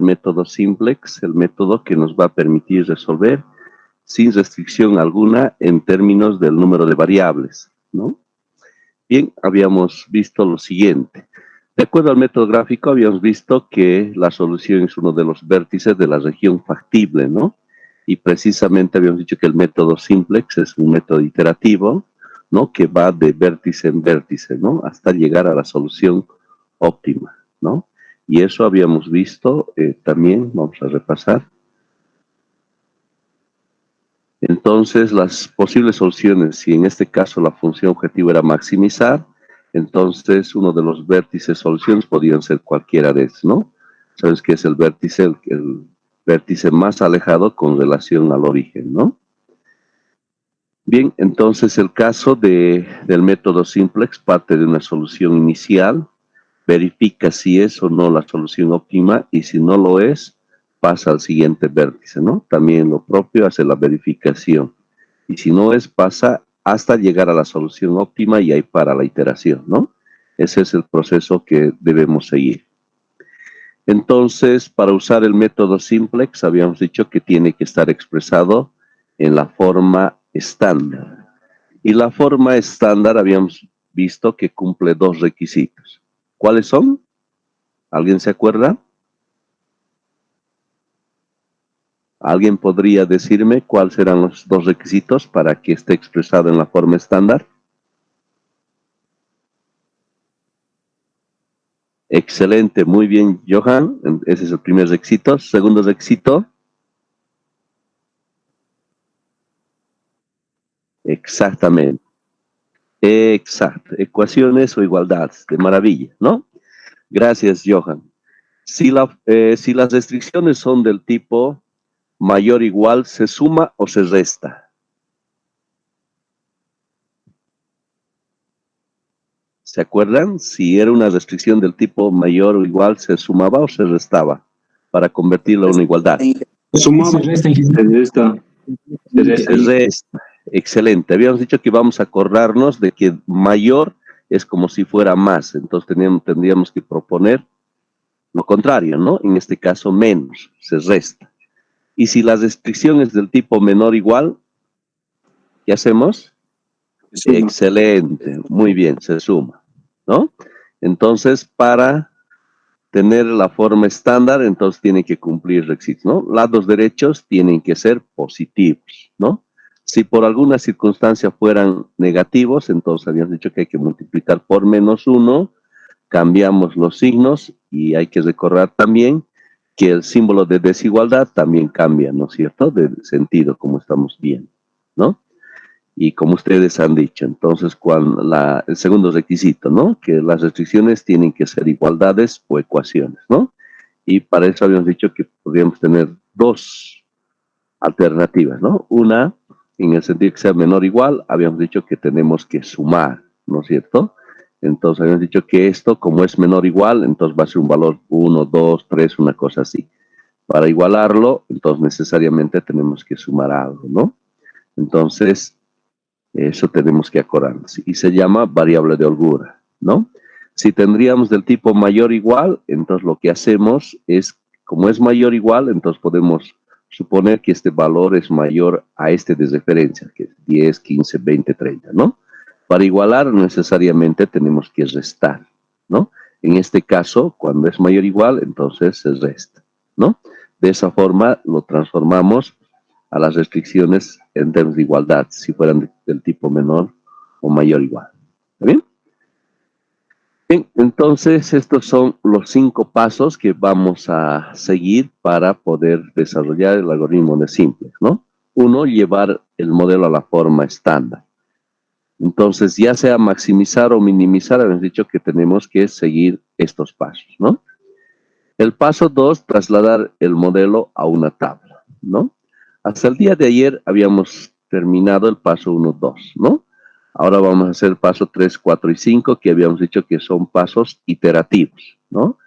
método simplex, el método que nos va a permitir resolver sin restricción alguna en términos del número de variables, ¿no? Bien, habíamos visto lo siguiente. De acuerdo al método gráfico, habíamos visto que la solución es uno de los vértices de la región factible, ¿no? Y precisamente habíamos dicho que el método simplex es un método iterativo, ¿no? Que va de vértice en vértice, ¿no? Hasta llegar a la solución óptima, ¿no? Y eso habíamos visto también, vamos a repasar. Entonces, las posibles soluciones, si en este caso la función objetivo era maximizar, entonces uno de los vértices soluciones podrían ser cualquiera de esos, ¿no? Sabes que es el vértice más alejado con relación al origen, ¿no? Bien, entonces el caso del método simplex parte de una solución inicial, verifica si es o no la solución óptima y si no lo es, pasa al siguiente vértice, ¿no? También lo propio hace la verificación. Y si no es, pasa hasta llegar a la solución óptima y ahí para la iteración, ¿no? Ese es el proceso que debemos seguir. Entonces, para usar el método simplex, habíamos dicho que tiene que estar expresado en la forma estándar. Y la forma estándar habíamos visto que cumple dos requisitos. ¿Cuáles son? ¿Alguien se acuerda? ¿Alguien podría decirme cuáles serán los dos requisitos para que esté expresado en la forma estándar? Excelente, muy bien, Johan. Ese es el primer requisito. Segundo requisito. Exactamente. Exacto. Ecuaciones o igualdades. De maravilla, ¿no? Gracias, Johan. Si las restricciones son del tipo mayor o igual, ¿se suma o se resta? ¿Se acuerdan? Si era una restricción del tipo mayor o igual, ¿se sumaba o se restaba? Para convertirlo a una igualdad. Sumaba. Se resta. Se resta. Excelente. Habíamos dicho que íbamos a acordarnos de que mayor es como si fuera más. Entonces tendríamos que proponer lo contrario, ¿no? En este caso, menos. Se resta. Y si la restricción es del tipo menor o igual, ¿qué hacemos? Excelente. Muy bien, se suma, ¿no? Entonces, para tener la forma estándar, entonces tienen que cumplir requisitos, ¿no? Lados derechos tienen que ser positivos, ¿no? Si por alguna circunstancia fueran negativos, entonces habíamos dicho que hay que multiplicar por -1, cambiamos los signos y hay que recordar también que el símbolo de desigualdad también cambia, ¿no es cierto? De sentido, como estamos viendo, ¿no? Y como ustedes han dicho, entonces, el segundo requisito, ¿no? Que las restricciones tienen que ser igualdades o ecuaciones, ¿no? Y para eso habíamos dicho que podríamos tener dos alternativas, ¿no? Una, en el sentido que sea menor o igual, habíamos dicho que tenemos que sumar, ¿no es cierto? Entonces habíamos dicho que esto, como es menor o igual, entonces va a ser un valor 1, 2, 3, una cosa así. Para igualarlo, entonces necesariamente tenemos que sumar algo, ¿no? Entonces, eso tenemos que acordarnos. Y se llama variable de holgura, ¿no? Si tendríamos del tipo mayor o igual, entonces lo que hacemos es, como es mayor o igual, entonces podemos suponer que este valor es mayor a este de referencia, que es 10, 15, 20, 30, ¿no? Para igualar necesariamente tenemos que restar, ¿no? En este caso, cuando es mayor o igual, entonces se resta, ¿no? De esa forma lo transformamos a las restricciones en términos de igualdad, si fueran del tipo menor o mayor o igual. ¿Está bien? Bien, entonces estos son los 5 pasos que vamos a seguir para poder desarrollar el algoritmo de simplex, ¿no? Uno, llevar el modelo a la forma estándar. Entonces, ya sea maximizar o minimizar, hemos dicho que tenemos que seguir estos pasos, ¿no? El paso 2, trasladar el modelo a una tabla, ¿no? Hasta el día de ayer habíamos terminado el paso 1, 2, ¿no? Ahora vamos a hacer el paso 3, 4 y 5, que habíamos dicho que son pasos iterativos, ¿no?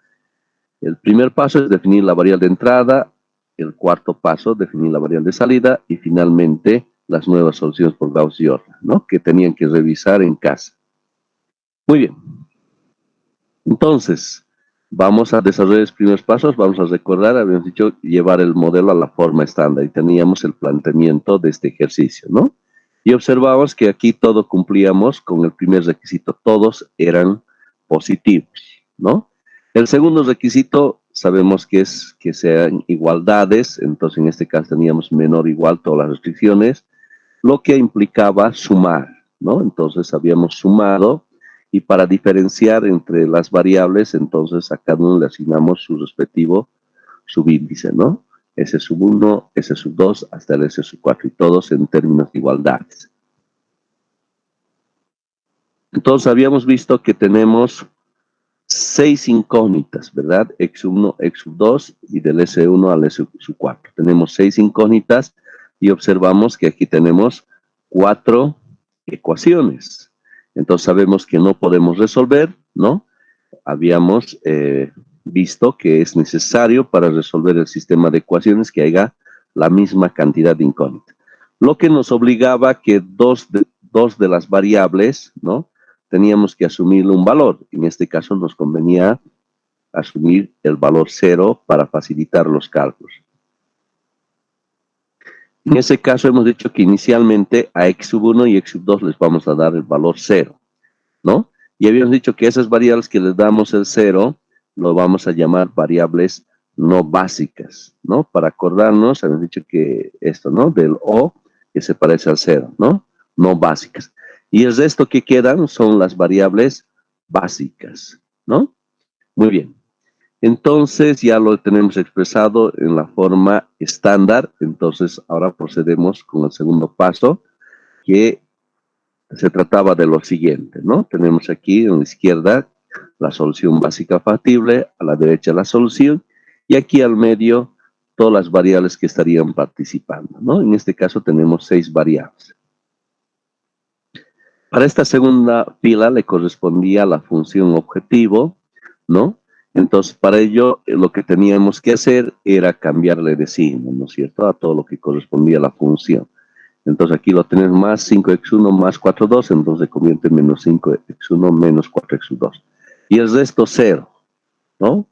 El primer paso es definir la variable de entrada, el cuarto paso, definir la variable de salida, y finalmente las nuevas soluciones por Gauss y Jordan, ¿no? Que tenían que revisar en casa. Muy bien. Entonces, vamos a desarrollar los primeros pasos, vamos a recordar, habíamos dicho, llevar el modelo a la forma estándar y teníamos el planteamiento de este ejercicio, ¿no? Y observamos que aquí todo cumplíamos con el primer requisito, todos eran positivos, ¿no? El segundo requisito sabemos que es que sean igualdades, entonces en este caso teníamos menor o igual todas las restricciones, lo que implicaba sumar, ¿no? Entonces habíamos sumado y para diferenciar entre las variables, entonces a cada uno le asignamos su respectivo subíndice, ¿no? S sub 1, S sub 2, hasta el S sub 4, y todos en términos de igualdades. Entonces habíamos visto que tenemos 6 incógnitas, ¿verdad? X1, X2 y del S1 al S4. Tenemos 6 incógnitas y observamos que aquí tenemos 4 ecuaciones. Entonces sabemos que no podemos resolver, ¿no? Habíamos visto que es necesario para resolver el sistema de ecuaciones que haya la misma cantidad de incógnitas. Lo que nos obligaba que dos de las variables, ¿no? Teníamos que asumir un valor. En este caso nos convenía asumir el valor 0 para facilitar los cálculos. En ese caso hemos dicho que inicialmente a x sub 1 y x sub 2 les vamos a dar el valor 0, ¿no? Y habíamos dicho que esas variables que les damos el 0, lo vamos a llamar variables no básicas, ¿no? Para acordarnos, habíamos dicho que esto, ¿no? Del O, que se parece al 0, ¿no? No básicas. Y el resto que quedan son las variables básicas, ¿no? Muy bien. Entonces ya lo tenemos expresado en la forma estándar. Entonces ahora procedemos con el segundo paso, que se trataba de lo siguiente, ¿no? Tenemos aquí en la izquierda la solución básica factible, a la derecha la solución, y aquí al medio todas las variables que estarían participando, ¿no? En este caso tenemos 6 variables. Para esta segunda fila le correspondía la función objetivo, ¿no? Entonces, para ello, lo que teníamos que hacer era cambiarle de signo, ¿no es cierto?, a todo lo que correspondía a la función. Entonces, aquí lo tenemos más 5x1 más 4x2, entonces se convierte en menos 5x1 menos 4x2. Y el resto 0, ¿no?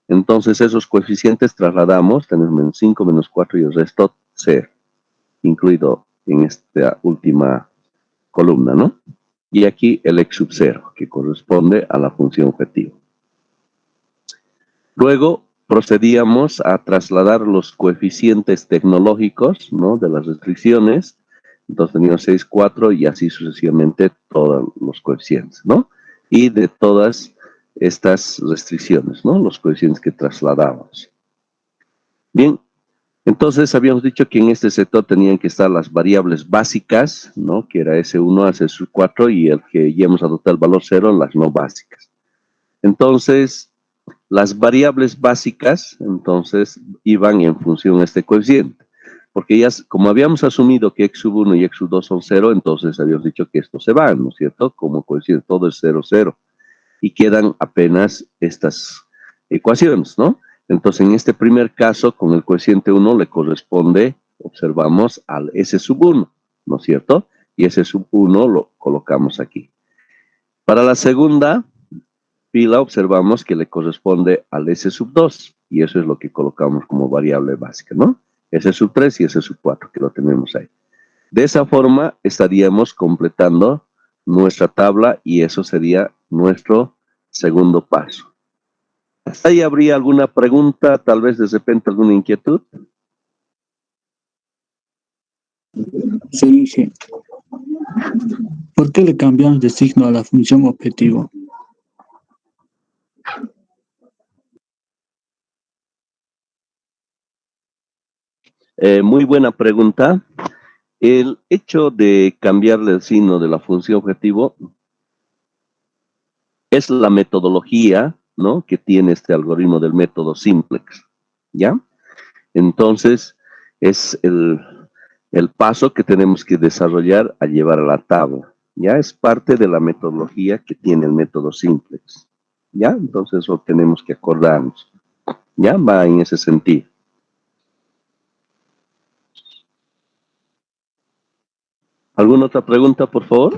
Entonces, esos coeficientes trasladamos, tenemos menos 5, menos 4 y el resto 0, incluido en esta última columna, ¿no? Y aquí el x sub 0, que corresponde a la función objetivo. Luego procedíamos a trasladar los coeficientes tecnológicos, ¿no?, de las restricciones. Entonces teníamos 6, 4 y así sucesivamente todos los coeficientes, ¿no? Y de todas estas restricciones, ¿no?, los coeficientes que trasladamos. Bien, entonces habíamos dicho que en este sector tenían que estar las variables básicas, ¿no?, que era S1 a S4 y el que ya hemos adoptado el valor 0, las no básicas. Entonces, las variables básicas, entonces, iban en función a este coeficiente. Porque ya, como habíamos asumido que x sub 1 y x sub 2 son 0, entonces habíamos dicho que estos se van, ¿no es cierto? Como coeficiente, todo es 0, 0. Y quedan apenas estas ecuaciones, ¿no? Entonces, en este primer caso, con el coeficiente 1 le corresponde, observamos, al S sub 1, ¿no es cierto? Y S sub 1 lo colocamos aquí. Para la segunda fila observamos que le corresponde al S sub 2, y eso es lo que colocamos como variable básica, ¿no? S sub 3 y S sub 4, que lo tenemos ahí. De esa forma estaríamos completando nuestra tabla y eso sería nuestro segundo paso. ¿Hasta ahí habría alguna pregunta, tal vez de repente alguna inquietud? Sí. ¿Por qué le cambiamos de signo a la función objetivo? Muy buena pregunta. El hecho de cambiarle el signo de la función objetivo es la metodología, ¿no?, que tiene este algoritmo del método simplex, ¿ya? Entonces, es el paso que tenemos que desarrollar a llevar a la tabla, ¿ya? Es parte de la metodología que tiene el método simplex, ¿ya? Entonces, eso tenemos que acordarnos, ¿ya? Va en ese sentido. ¿Alguna otra pregunta, por favor?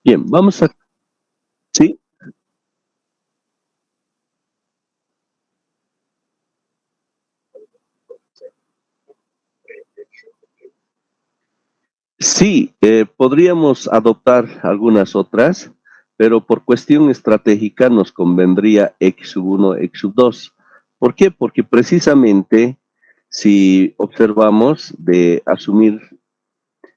Bien, vamos a... ¿Sí? Sí, podríamos adoptar algunas otras, pero por cuestión estratégica nos convendría X sub 1, X sub 2. ¿Por qué? Porque precisamente si observamos de asumir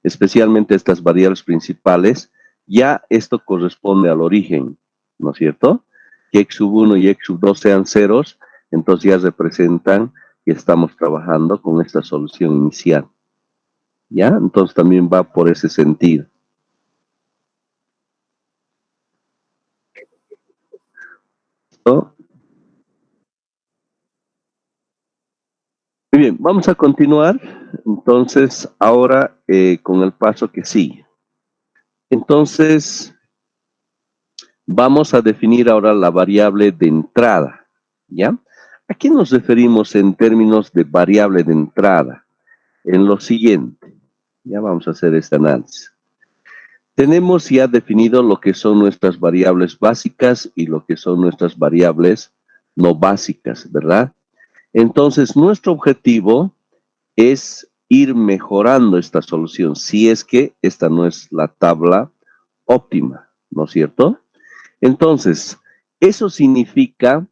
especialmente estas variables principales, ya esto corresponde al origen, ¿no es cierto? Que X sub 1 y X sub 2 sean ceros, entonces ya representan que estamos trabajando con esta solución inicial. ¿Ya? Entonces también va por ese sentido. ¿No? Muy bien, vamos a continuar entonces ahora con el paso que sigue. Entonces, vamos a definir ahora la variable de entrada, ¿ya? ¿A qué nos referimos en términos de variable de entrada? En lo siguiente, ya vamos a hacer este análisis. Tenemos ya definido lo que son nuestras variables básicas y lo que son nuestras variables no básicas, ¿verdad? Entonces, nuestro objetivo es ir mejorando esta solución, si es que esta no es la tabla óptima, ¿no es cierto? Entonces, eso significa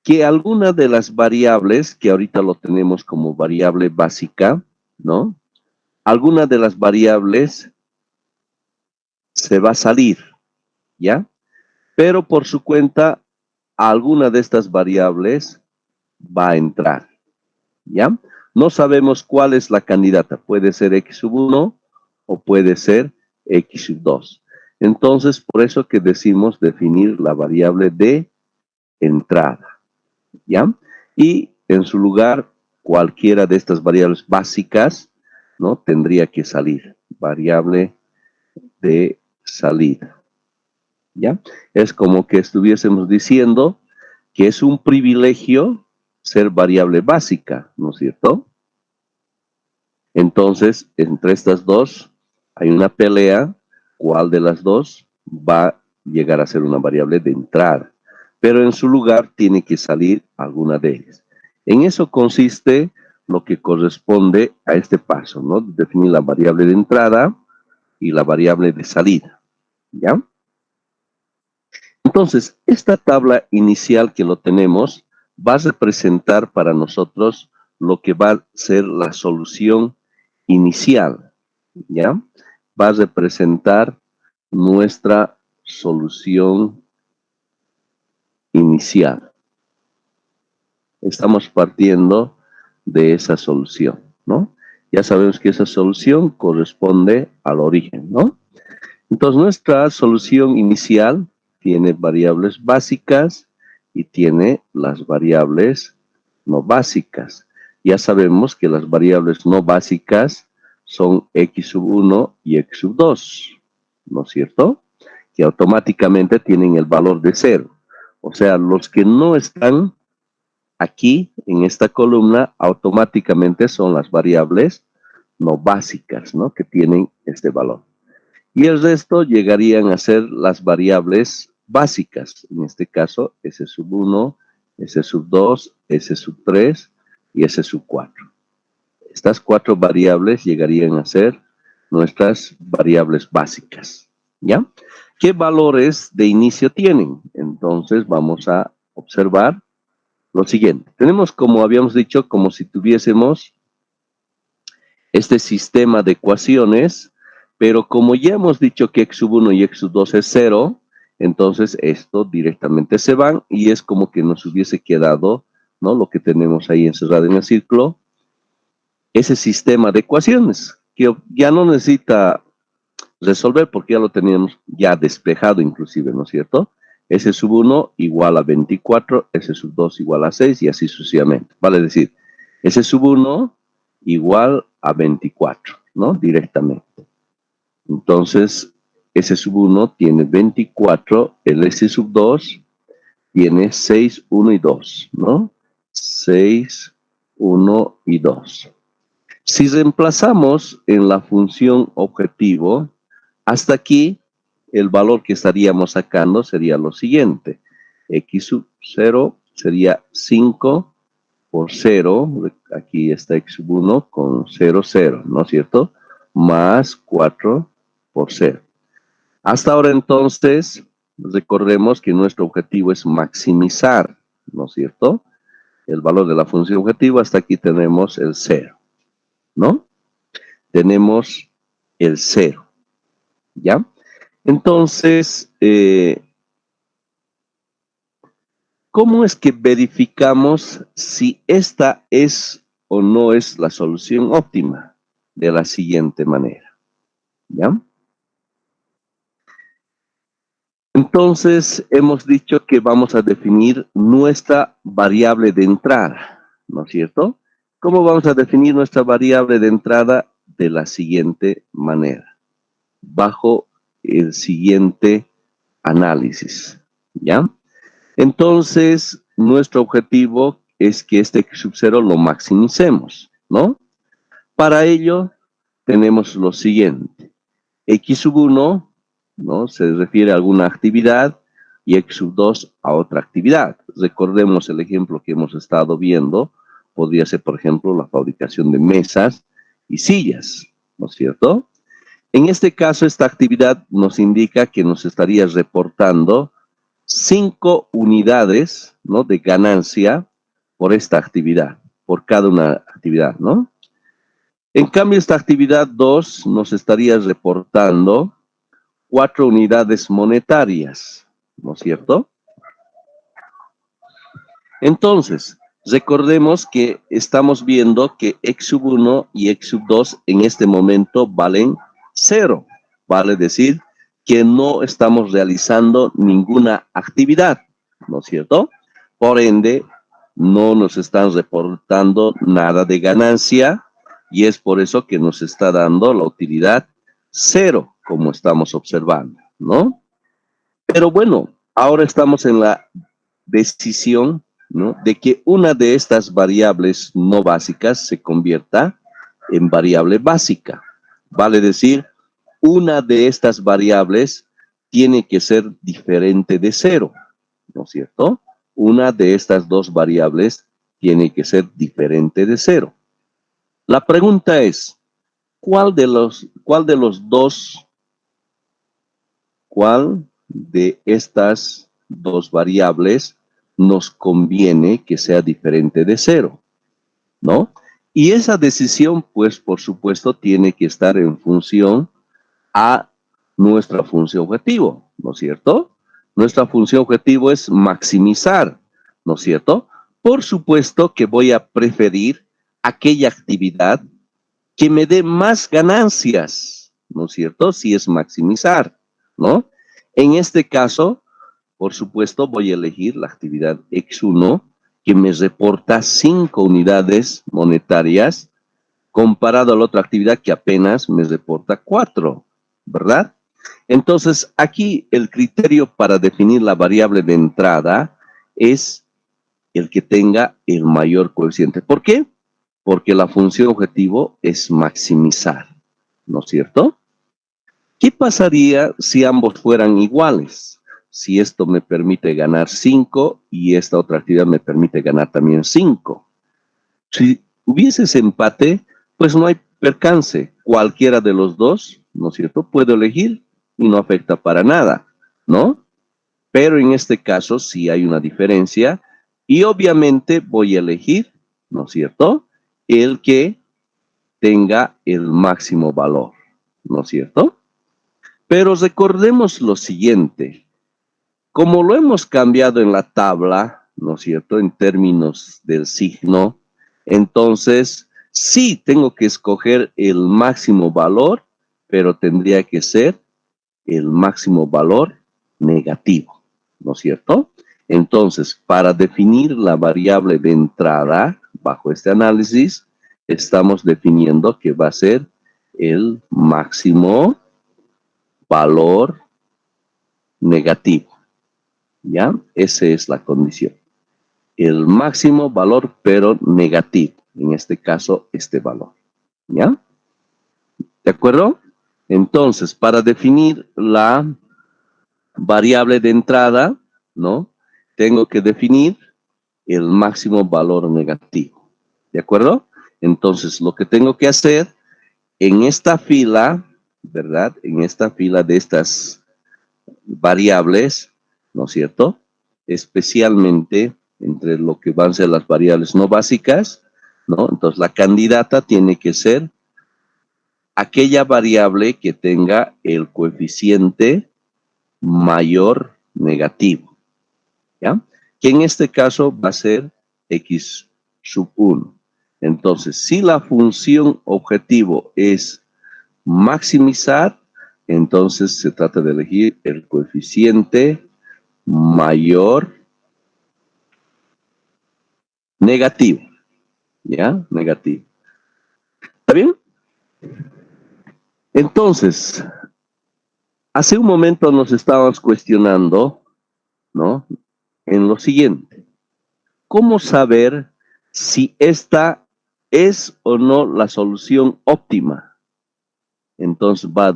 que alguna de las variables, que ahorita lo tenemos como variable básica, ¿no? Alguna de las variables se va a salir, ¿ya? Pero por su cuenta, alguna de estas variables va a entrar, ¿ya? No sabemos cuál es la candidata. Puede ser X sub 1 o puede ser X sub 2. Entonces, por eso que decimos definir la variable de entrada, ¿ya? Y en su lugar, cualquiera de estas variables básicas, ¿no? Tendría que salir. Variable de salida, ¿ya? Es como que estuviésemos diciendo que es un privilegio ser variable básica, ¿no es cierto? Entonces, entre estas dos hay una pelea, ¿cuál de las dos va a llegar a ser una variable de entrada? Pero en su lugar tiene que salir alguna de ellas. En eso consiste lo que corresponde a este paso, ¿no? Definir la variable de entrada y la variable de salida, ¿ya? Entonces, esta tabla inicial que lo tenemos va a representar para nosotros lo que va a ser la solución inicial, ¿ya? Va a representar nuestra solución inicial. Estamos partiendo de esa solución, ¿no? Ya sabemos que esa solución corresponde al origen, ¿no? Entonces, nuestra solución inicial tiene variables básicas y tiene las variables no básicas. Ya sabemos que las variables no básicas son X sub 1 y X sub 2, ¿no es cierto? Que automáticamente tienen el valor de 0. O sea, los que no están aquí en esta columna automáticamente son las variables no básicas, ¿no? Que tienen este valor. Y el resto llegarían a ser las variables básicas, en este caso S sub 1, S sub 2, S sub 3 y S sub 4. Estas 4 variables llegarían a ser nuestras variables básicas, ¿ya? ¿Qué valores de inicio tienen? Entonces vamos a observar lo siguiente. Tenemos, como habíamos dicho, como si tuviésemos este sistema de ecuaciones, pero como ya hemos dicho que X sub 1 y X sub 2 es 0, entonces esto directamente se van y es como que nos hubiese quedado, ¿no? Lo que tenemos ahí encerrado en el círculo, ese sistema de ecuaciones, que ya no necesita resolver porque ya lo teníamos ya despejado inclusive, ¿no es cierto? S sub 1 igual a 24, S sub 2 igual a 6 y así sucesivamente. Vale decir, S sub 1 igual a 24, ¿no? Directamente. Entonces, S sub 1 tiene 24, el S sub 2 tiene 6, 1 y 2, ¿no? 6, 1 y 2. Si reemplazamos en la función objetivo, hasta aquí el valor que estaríamos sacando sería lo siguiente. X sub 0 sería 5 por 0, aquí está X sub 1 con 0, 0, ¿no es cierto? Más 4 por 0. Hasta ahora entonces, recordemos que nuestro objetivo es maximizar, ¿no es cierto? El valor de la función objetivo, hasta aquí tenemos el 0, ¿no? Tenemos el 0, ¿ya? Entonces, ¿cómo es que verificamos si esta es o no es la solución óptima? De la siguiente manera, ¿ya? Entonces, hemos dicho que vamos a definir nuestra variable de entrada, ¿no es cierto? ¿Cómo vamos a definir nuestra variable de entrada? De la siguiente manera, bajo el siguiente análisis, ¿ya? Entonces, nuestro objetivo es que este X sub 0 lo maximicemos, ¿no? Para ello, tenemos lo siguiente. X sub 1, ¿no? Se refiere a alguna actividad y X sub 2 a otra actividad. Recordemos el ejemplo que hemos estado viendo. Podría ser, por ejemplo, la fabricación de mesas y sillas, ¿no es cierto? En este caso, esta actividad nos indica que nos estaría reportando 5 unidades, ¿no? De ganancia por esta actividad, por cada una actividad, ¿no? En cambio, esta actividad 2 nos estaría reportando 4 unidades monetarias, ¿no es cierto? Entonces, recordemos que estamos viendo que X sub 1 y X sub 2 en este momento valen 0. Vale decir que no estamos realizando ninguna actividad, ¿no es cierto? Por ende, no nos están reportando nada de ganancia y es por eso que nos está dando la utilidad 0, como estamos observando, ¿no? Pero bueno, ahora estamos en la decisión, ¿no? De que una de estas variables no básicas se convierta en variable básica. Vale decir, una de estas variables tiene que ser diferente de 0, ¿no es cierto? Una de estas dos variables tiene que ser diferente de 0. La pregunta es, ¿cuál de estas dos variables nos conviene que sea diferente de 0, ¿no? Y esa decisión, pues, por supuesto, tiene que estar en función a nuestra función objetivo, ¿no es cierto? Nuestra función objetivo es maximizar, ¿no es cierto? Por supuesto que voy a preferir aquella actividad que me dé más ganancias, ¿no es cierto? Si es maximizar, ¿no? En este caso, por supuesto, voy a elegir la actividad X1 que me reporta 5 unidades monetarias comparado a la otra actividad que apenas me reporta 4, ¿verdad? Entonces, aquí el criterio para definir la variable de entrada es el que tenga el mayor coeficiente. ¿Por qué? Porque la función objetivo es maximizar, ¿no es cierto? ¿Qué pasaría si ambos fueran iguales? Si esto me permite ganar 5 y esta otra actividad me permite ganar también 5. Si hubiese ese empate, pues no hay percance. Cualquiera de los dos, ¿no es cierto? Puedo elegir y no afecta para nada, ¿no? Pero en este caso sí hay una diferencia y obviamente voy a elegir, ¿no es cierto? El que tenga el máximo valor, ¿no es cierto? Pero recordemos lo siguiente, como lo hemos cambiado en la tabla, ¿no es cierto? En términos del signo, entonces sí tengo que escoger el máximo valor, pero tendría que ser el máximo valor negativo, ¿no es cierto? Entonces, para definir la variable de entrada bajo este análisis, estamos definiendo que va a ser el máximo valor negativo, ¿ya? Esa es la condición. El máximo valor, pero negativo. En este caso, este valor, ¿ya? ¿De acuerdo? Entonces, para definir la variable de entrada, ¿no? Tengo que definir el máximo valor negativo. ¿De acuerdo? Entonces, lo que tengo que hacer en esta fila, ¿verdad? En esta fila de estas variables, ¿no es cierto? Especialmente entre lo que van a ser las variables no básicas, ¿no? Entonces, la candidata tiene que ser aquella variable que tenga el coeficiente mayor negativo, ¿ya? Que en este caso va a ser x sub 1. Entonces, si la función objetivo es maximizar, entonces se trata de elegir el coeficiente mayor negativo, ¿ya? Negativo. ¿Está bien? Entonces, hace un momento nos estábamos cuestionando, ¿no? En lo siguiente. ¿Cómo saber si esta es o no la solución óptima? Entonces va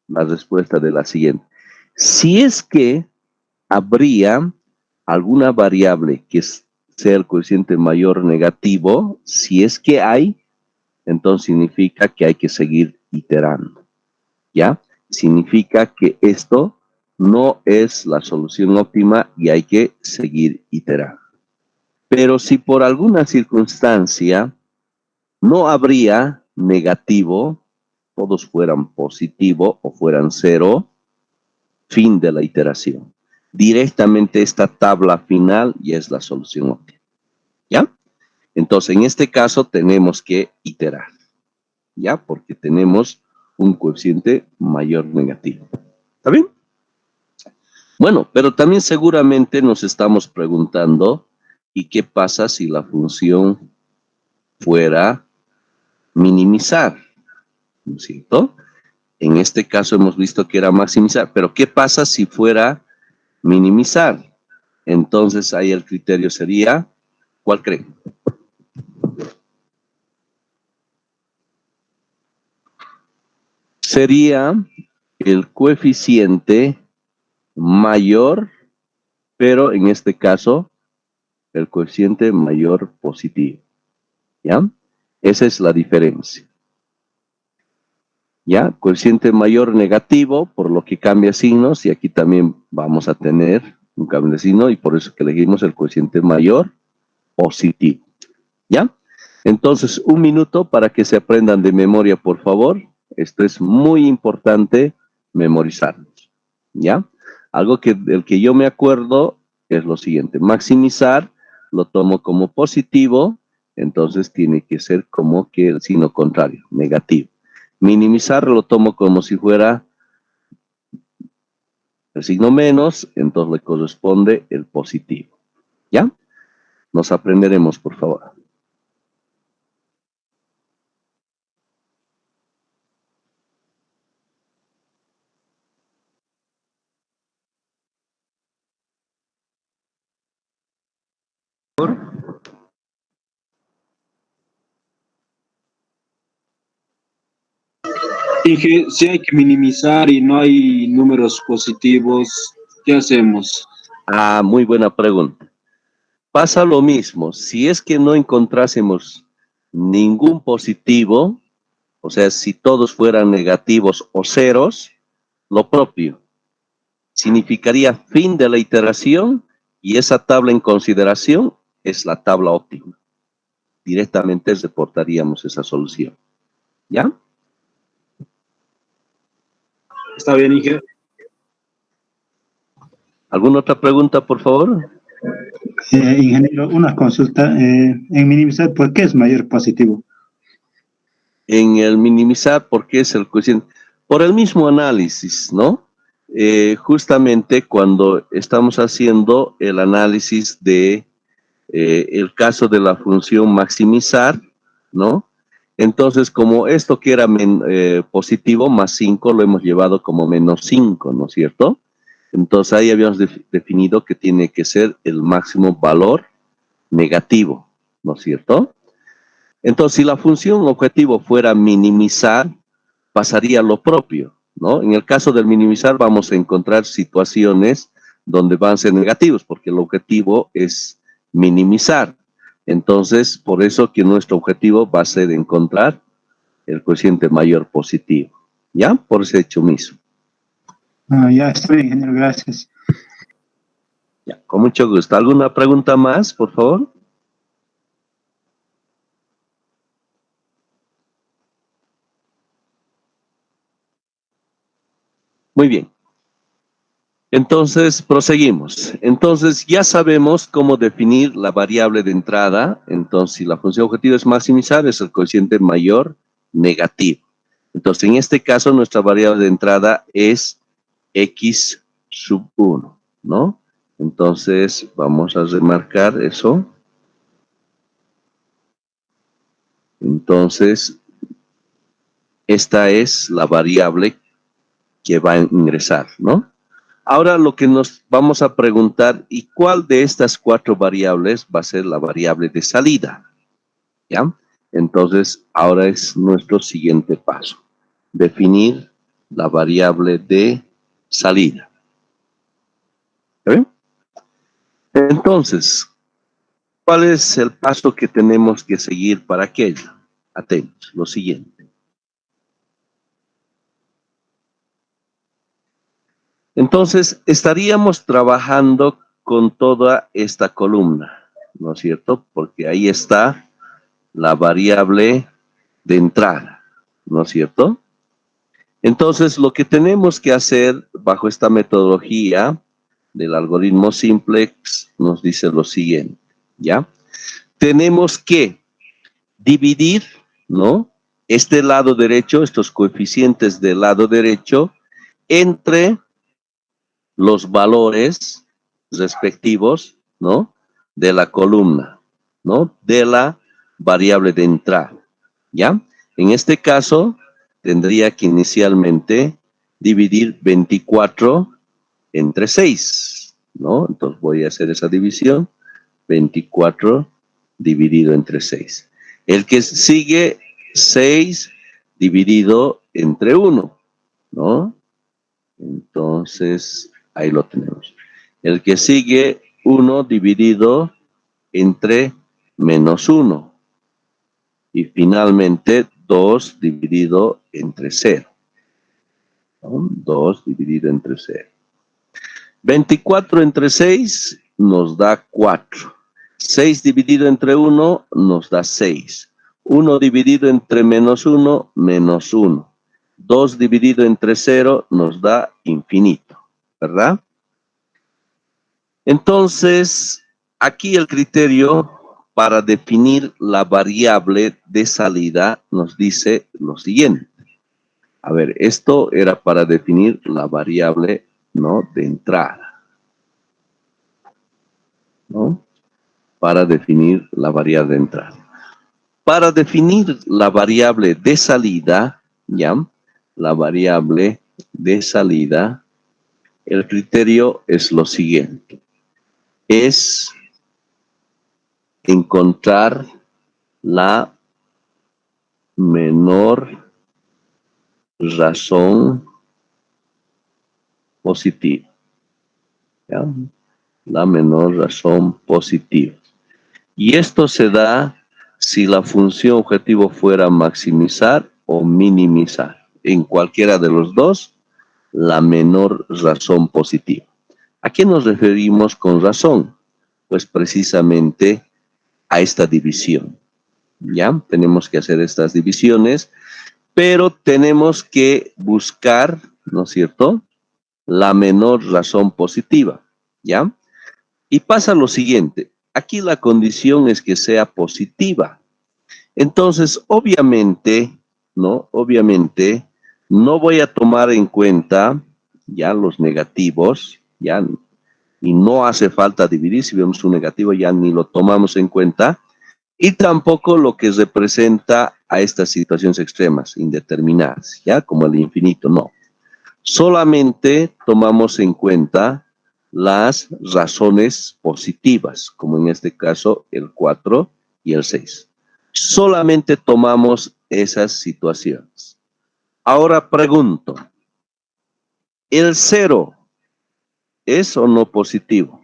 la respuesta de la siguiente. Si es que habría alguna variable que sea el coeficiente mayor negativo, si es que hay, entonces significa que hay que seguir iterando, ¿ya? Significa que esto no es la solución óptima y hay que seguir iterando. Pero si por alguna circunstancia no habría negativo, todos fueran positivo o fueran cero, fin de la iteración. Directamente esta tabla final ya es la solución óptima, ¿ya? Entonces, en este caso tenemos que iterar, ¿ya? Porque tenemos un coeficiente mayor negativo. ¿Está bien? Bueno, pero también seguramente nos estamos preguntando, ¿y qué pasa si la función fuera minimizar? ¿No es cierto? En este caso hemos visto que era maximizar, pero ¿qué pasa si fuera minimizar? Entonces ahí el criterio sería, ¿cuál creen? Sería el coeficiente mayor, pero en este caso, el coeficiente mayor positivo, ¿ya? Esa es la diferencia. ¿Ya? Coeficiente mayor negativo, por lo que cambia signos, y aquí también vamos a tener un cambio de signo, y por eso que elegimos el coeficiente mayor positivo. ¿Ya? Entonces, un minuto para que se aprendan de memoria, por favor. Esto es muy importante memorizarlo. ¿Ya? Algo del que yo me acuerdo es lo siguiente. Maximizar lo tomo como positivo, entonces tiene que ser como que el signo contrario, negativo. Minimizar lo tomo como si fuera el signo menos, entonces le corresponde el positivo. ¿Ya? Nos aprenderemos, por favor. Dije, si hay que minimizar y no hay números positivos, ¿qué hacemos? Ah, muy buena pregunta. Pasa lo mismo. Si es que no encontrásemos ningún positivo, o sea, si todos fueran negativos o ceros, lo propio. Significaría fin de la iteración y esa tabla en consideración es la tabla óptima. Directamente reportaríamos esa solución. ¿Ya? Está bien, Inge. ¿Alguna otra pregunta, por favor? Ingeniero, una consulta. En minimizar, ¿por qué es mayor positivo? En el minimizar, ¿por qué es el coeficiente? Por el mismo análisis, ¿no? Justamente cuando estamos haciendo el análisis de el caso de la función maximizar, ¿no? Entonces, como esto que era positivo, más 5, lo hemos llevado como menos 5, ¿no es cierto? Entonces ahí habíamos definido que tiene que ser el máximo valor negativo, ¿no es cierto? Entonces, si la función objetivo fuera minimizar, pasaría lo propio. ¿no? En el caso del minimizar vamos a encontrar situaciones donde van a ser negativos, porque el objetivo es minimizar. Entonces, por eso que nuestro objetivo va a ser encontrar el cociente mayor positivo, ¿ya? Por ese hecho mismo. Ya está bien, ingeniero, gracias. Ya, con mucho gusto. ¿Alguna pregunta más, por favor? Muy bien. Entonces, proseguimos. Entonces, ya sabemos cómo definir la variable de entrada. Entonces, si la función objetivo es maximizar, es el cociente mayor negativo. Entonces, en este caso, nuestra variable de entrada es x sub 1, ¿no? Entonces, vamos a remarcar eso. Entonces, esta es la variable que va a ingresar, ¿no? Ahora lo que nos vamos a preguntar, ¿y cuál de estas 4 variables va a ser la variable de salida? ¿Ya? Entonces, ahora es nuestro siguiente paso. Definir la variable de salida. ¿Está bien? Entonces, ¿cuál es el paso que tenemos que seguir para aquello? Atentos, lo siguiente. Entonces, estaríamos trabajando con toda esta columna, ¿no es cierto? Porque ahí está la variable de entrada, ¿no es cierto? Entonces, lo que tenemos que hacer bajo esta metodología del algoritmo simplex nos dice lo siguiente, ¿ya? Tenemos que dividir, ¿no? Este lado derecho, estos coeficientes del lado derecho, entre los valores respectivos, ¿no? De la columna, ¿no? De la variable de entrada, ¿ya? En este caso, tendría que inicialmente dividir 24 entre 6, ¿no? Entonces voy a hacer esa división, 24 dividido entre 6. El que sigue, 6 dividido entre 1, ¿no? Entonces, ahí lo tenemos. El que sigue, 1 dividido entre menos 1. Y finalmente, 2 dividido entre 0. 2 dividido entre 0. 24 entre 6 nos da 4. 6 dividido entre 1 nos da 6. 1 dividido entre menos 1, menos 1. 2 dividido entre 0 nos da infinito, ¿verdad? Entonces, aquí el criterio para definir la variable de salida nos dice lo siguiente. A ver, esto era para definir la variable, ¿no? De entrada, ¿no? Para definir la variable de entrada. Para definir la variable de salida, ¿ya? La variable de salida, el criterio es lo siguiente. Es encontrar la menor razón positiva, ¿ya? La menor razón positiva. Y esto se da si la función objetivo fuera maximizar o minimizar. En cualquiera de los dos, la menor razón positiva. ¿A qué nos referimos con razón? Pues precisamente a esta división. ¿Ya? Tenemos que hacer estas divisiones, pero tenemos que buscar, ¿no es cierto?, la menor razón positiva. ¿Ya? Y pasa lo siguiente. Aquí la condición es que sea positiva. Entonces, obviamente, ¿no? Obviamente, no voy a tomar en cuenta ya los negativos, ya, y no hace falta dividir, si vemos un negativo ya ni lo tomamos en cuenta, y tampoco lo que representa a estas situaciones extremas, indeterminadas, ya, como el infinito, no. Solamente tomamos en cuenta las razones positivas, como en este caso el 4 y el 6. Solamente tomamos esas situaciones. Ahora pregunto, ¿El 0 es o no positivo?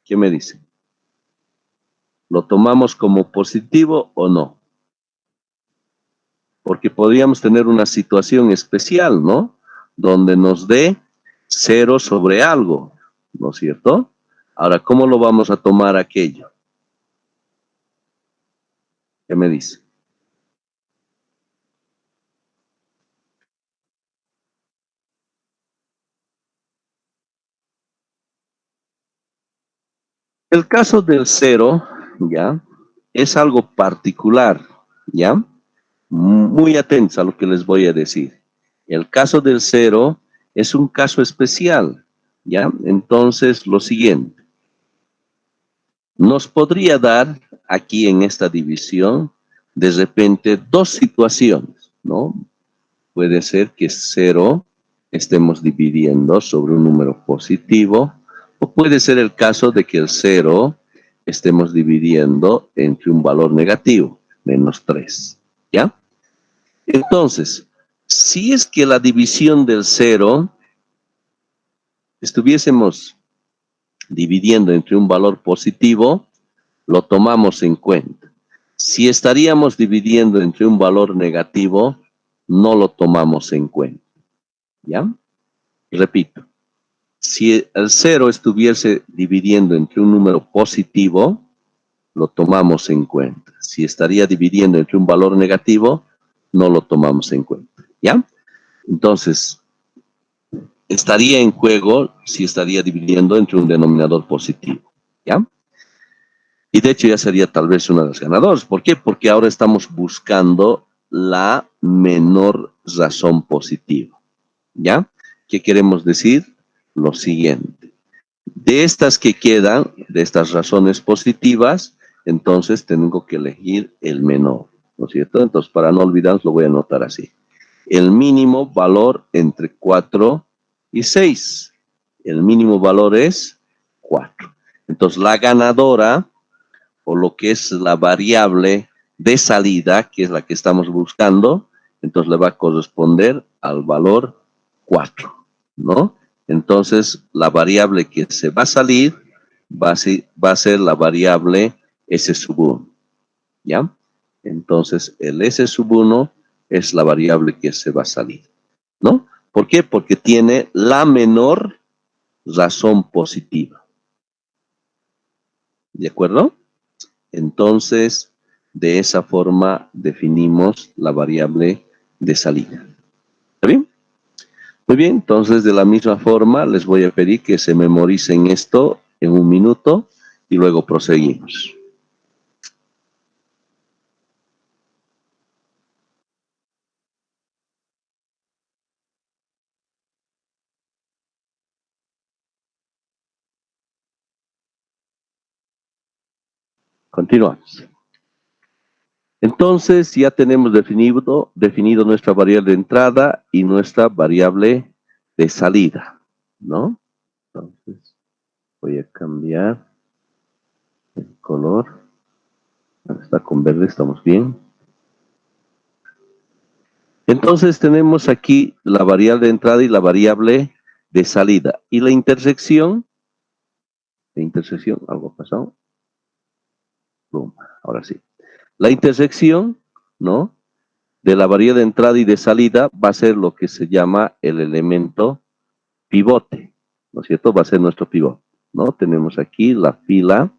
¿Qué me dice? ¿Lo tomamos como positivo o no? Porque podríamos tener una situación especial, ¿no? Donde nos dé 0 sobre algo, ¿no es cierto? Ahora, ¿cómo lo vamos a tomar aquello? ¿Qué me dice? El caso del 0, ¿ya? Es algo particular, ¿ya? Muy atentos a lo que les voy a decir. El caso del 0 es un caso especial, ¿ya? Entonces, lo siguiente. Nos podría dar aquí en esta división, de repente, dos situaciones, ¿no? Puede ser que 0 estemos dividiendo sobre un número positivo, o puede ser el caso de que el 0 estemos dividiendo entre un valor negativo, -3, ¿ya? Entonces, si es que la división del 0 estuviésemos dividiendo entre un valor positivo, lo tomamos en cuenta. Si estaríamos dividiendo entre un valor negativo, no lo tomamos en cuenta, ¿ya? Repito, si el 0 estuviese dividiendo entre un número positivo, lo tomamos en cuenta. Si estaría dividiendo entre un valor negativo, no lo tomamos en cuenta, ¿ya? Entonces, estaría en juego si estaría dividiendo entre un denominador positivo, ¿ya? Y de hecho ya sería tal vez uno de los ganadores. ¿Por qué? Porque ahora estamos buscando la menor razón positiva, ¿ya? ¿Qué queremos decir? Lo siguiente. De estas que quedan, de estas razones positivas, entonces tengo que elegir el menor, ¿no es cierto? Entonces, para no olvidarnos, lo voy a anotar así. El mínimo valor entre 4 y 6. El mínimo valor es 4. Entonces, la ganadora, o lo que es la variable de salida, que es la que estamos buscando, entonces le va a corresponder al valor 4, ¿no? Entonces, la variable que se va a salir va a ser la variable S1, ¿ya? Entonces, el S1 es la variable que se va a salir, ¿no? ¿Por qué? Porque tiene la menor razón positiva. ¿De acuerdo? Entonces, de esa forma definimos la variable de salida. ¿Está bien? Muy bien, entonces de la misma forma les voy a pedir que se memoricen esto en un minuto y luego proseguimos. Continuamos. Entonces ya tenemos definido nuestra variable de entrada y nuestra variable de salida, ¿no? Entonces voy a cambiar el color. Está con verde, estamos bien. Entonces tenemos aquí la variable de entrada y la variable de salida. Y la intersección, algo ha pasado. Boom, ahora sí. La intersección, ¿no? De la variable de entrada y de salida va a ser lo que se llama el elemento pivote, ¿no es cierto? Va a ser nuestro pivote, ¿no? Tenemos aquí la fila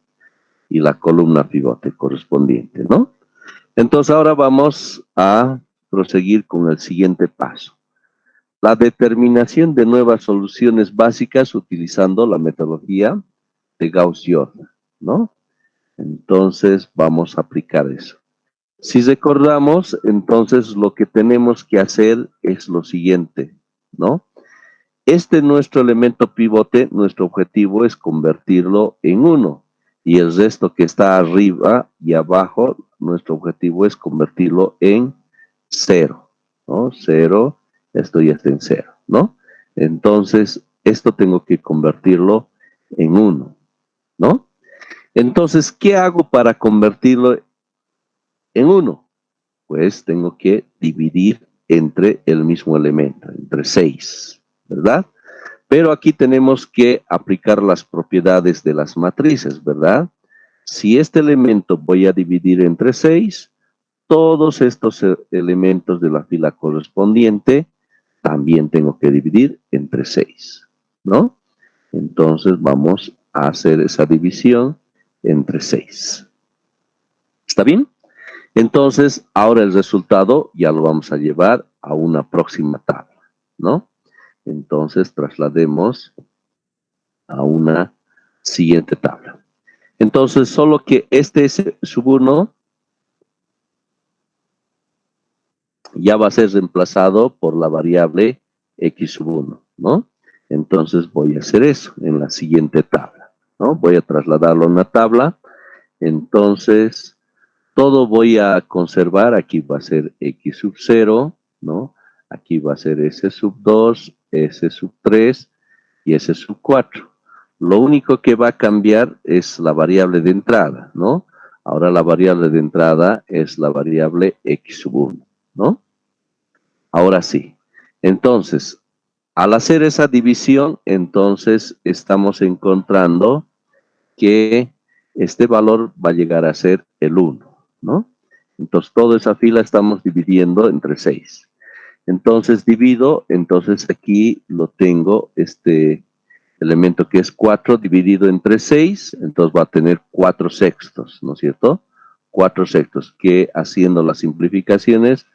y la columna pivote correspondiente, ¿no? Entonces ahora vamos a proseguir con el siguiente paso. La determinación de nuevas soluciones básicas utilizando la metodología de Gauss-Jordan, ¿no? Entonces vamos a aplicar eso. Si recordamos, entonces lo que tenemos que hacer es lo siguiente, ¿no? Este nuestro elemento pivote, nuestro objetivo es convertirlo en 1. Y el resto que está arriba y abajo, nuestro objetivo es convertirlo en 0, ¿no? 0, esto ya está en 0, ¿no? Entonces, esto tengo que convertirlo en 1, ¿no? Entonces, ¿qué hago para convertirlo en 1? Pues tengo que dividir entre el mismo elemento, entre 6, ¿verdad? Pero aquí tenemos que aplicar las propiedades de las matrices, ¿verdad? Si este elemento voy a dividir entre 6, todos estos elementos de la fila correspondiente también tengo que dividir entre 6, ¿no? Entonces vamos a hacer esa división entre 6. ¿Está bien? Entonces, ahora el resultado ya lo vamos a llevar a una próxima tabla, ¿no? Entonces, traslademos a una siguiente tabla. Entonces, solo que este sub 1 ya va a ser reemplazado por la variable x sub 1, ¿no? Entonces, voy a hacer eso en la siguiente tabla, ¿no? Voy a trasladarlo a una tabla. Entonces, todo voy a conservar. Aquí va a ser x sub 0, ¿no? Aquí va a ser s sub 2, s sub 3 y s sub 4. Lo único que va a cambiar es la variable de entrada, ¿no? Ahora la variable de entrada es la variable x sub 1, ¿no? Ahora sí. Entonces, al hacer esa división, entonces estamos encontrando que este valor va a llegar a ser el 1, ¿no? Entonces, toda esa fila estamos dividiendo entre 6. Entonces, divido, entonces aquí lo tengo, este elemento que es 4 dividido entre 6, entonces va a tener 4 sextos, ¿no es cierto? 4 sextos, que haciendo las simplificaciones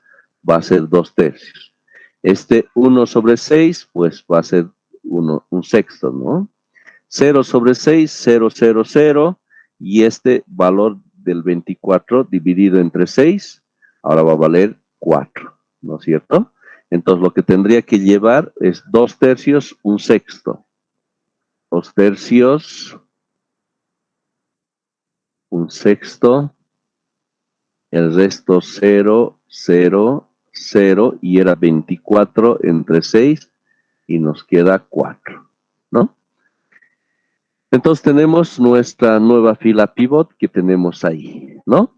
va a ser 2 tercios. Este 1 sobre 6, pues va a ser un sexto, ¿no? 0 sobre 6, 0, 0, 0, y este valor del 24 dividido entre 6, ahora va a valer 4, ¿no es cierto? Entonces lo que tendría que llevar es 2 tercios, un sexto. 2 tercios, un sexto, el resto 0, 0, 0, y era 24 entre 6, y nos queda 4, ¿no? Entonces tenemos nuestra nueva fila pivot que tenemos ahí, ¿no?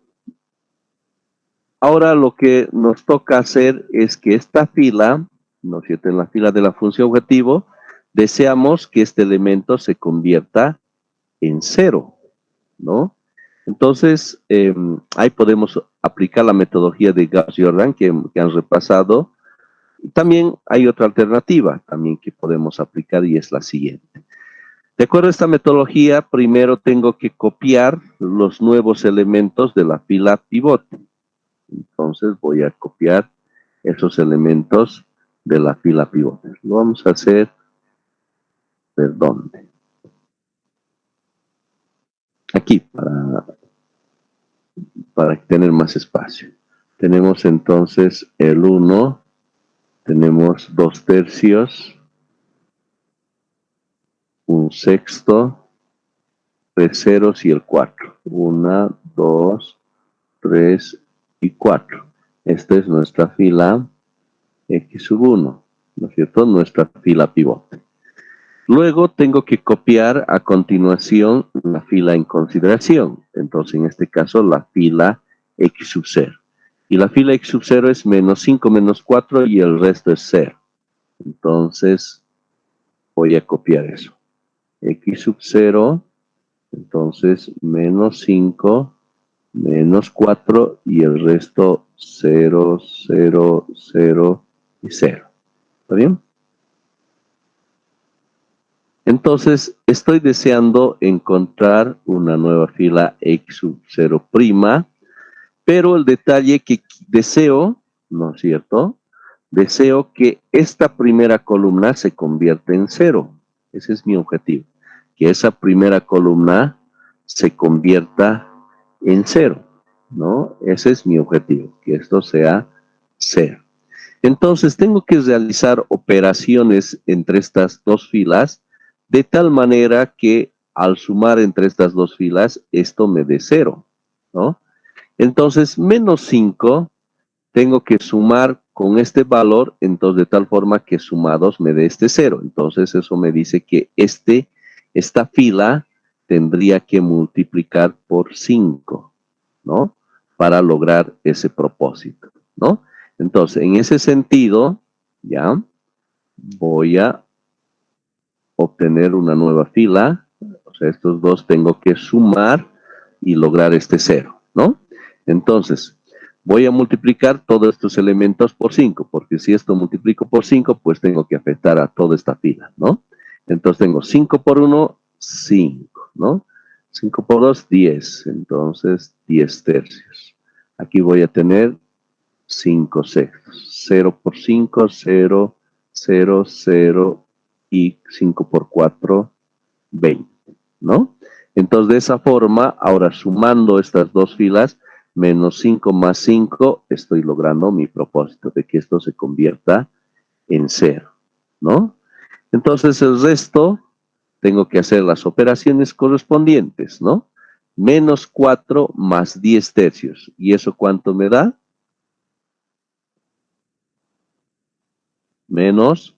Ahora lo que nos toca hacer es que esta fila, ¿no es cierto? En la fila de la función objetivo, deseamos que este elemento se convierta en 0, ¿no? Entonces, ahí podemos aplicar la metodología de Gauss-Jordan que han repasado. También hay otra alternativa también que podemos aplicar, y es la siguiente. De acuerdo a esta metodología, primero tengo que copiar los nuevos elementos de la fila pivote. Entonces voy a copiar esos elementos de la fila pivote. Lo vamos a hacer, ¿dónde? Aquí, para tener más espacio. Tenemos entonces el 1, tenemos 2 tercios, un sexto, 3 ceros y el 4. 1, 2, 3 y 4. Esta es nuestra fila x sub 1, ¿no es cierto? Nuestra fila pivote. Luego tengo que copiar a continuación la fila en consideración. Entonces, en este caso, la fila x sub 0. Y la fila x sub 0 es menos 5 menos 4 y el resto es 0. Entonces, voy a copiar eso. X sub 0, entonces, menos 5, menos 4 y el resto 0, 0, 0 y 0. ¿Está bien? Entonces, estoy deseando encontrar una nueva fila x sub 0', pero el detalle que deseo, ¿no es cierto? Deseo que esta primera columna se convierta en 0. Ese es mi objetivo. Que esa primera columna se convierta en 0, ¿no? Ese es mi objetivo, que esto sea 0. Entonces, tengo que realizar operaciones entre estas dos filas, de tal manera que al sumar entre estas dos filas, esto me dé 0, ¿no? Entonces, menos 5, tengo que sumar con este valor, entonces de tal forma que sumados me dé este 0. Entonces, eso me dice que esta fila tendría que multiplicar por 5, ¿no? Para lograr ese propósito, ¿no? Entonces, en ese sentido, ya, voy a obtener una nueva fila. O sea, estos dos tengo que sumar y lograr este 0, ¿no? Entonces, voy a multiplicar todos estos elementos por 5, porque si esto multiplico por 5, pues tengo que afectar a toda esta fila, ¿no? Entonces tengo 5 por 1, 5, ¿no? 5 por 2, 10, entonces 10 tercios. Aquí voy a tener 5 sextos. 0 por 5, 0, 0, 0 y 5 por 4, 20, ¿no? Entonces, de esa forma, ahora sumando estas dos filas, menos 5 más 5, estoy logrando mi propósito de que esto se convierta en 0, ¿no? Entonces, el resto, tengo que hacer las operaciones correspondientes, ¿no? Menos 4 más 10 tercios. ¿Y eso cuánto me da? Menos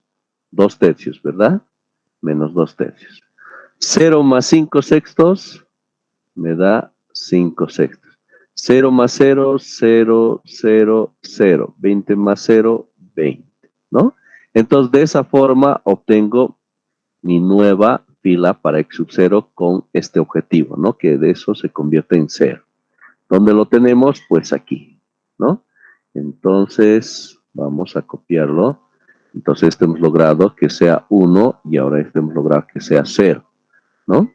2 tercios, ¿verdad? Menos 2 tercios. 0 más 5 sextos me da 5 sextos. 0 más 0, 0, 0, 0. 20 más 0, 20, ¿no? Entonces, de esa forma obtengo mi nueva fila para x sub 0 con este objetivo, ¿no? Que de eso se convierte en 0. ¿Dónde lo tenemos? Pues aquí, ¿no? Entonces, vamos a copiarlo. Entonces, este hemos logrado que sea 1 y ahora este hemos logrado que sea 0, ¿no?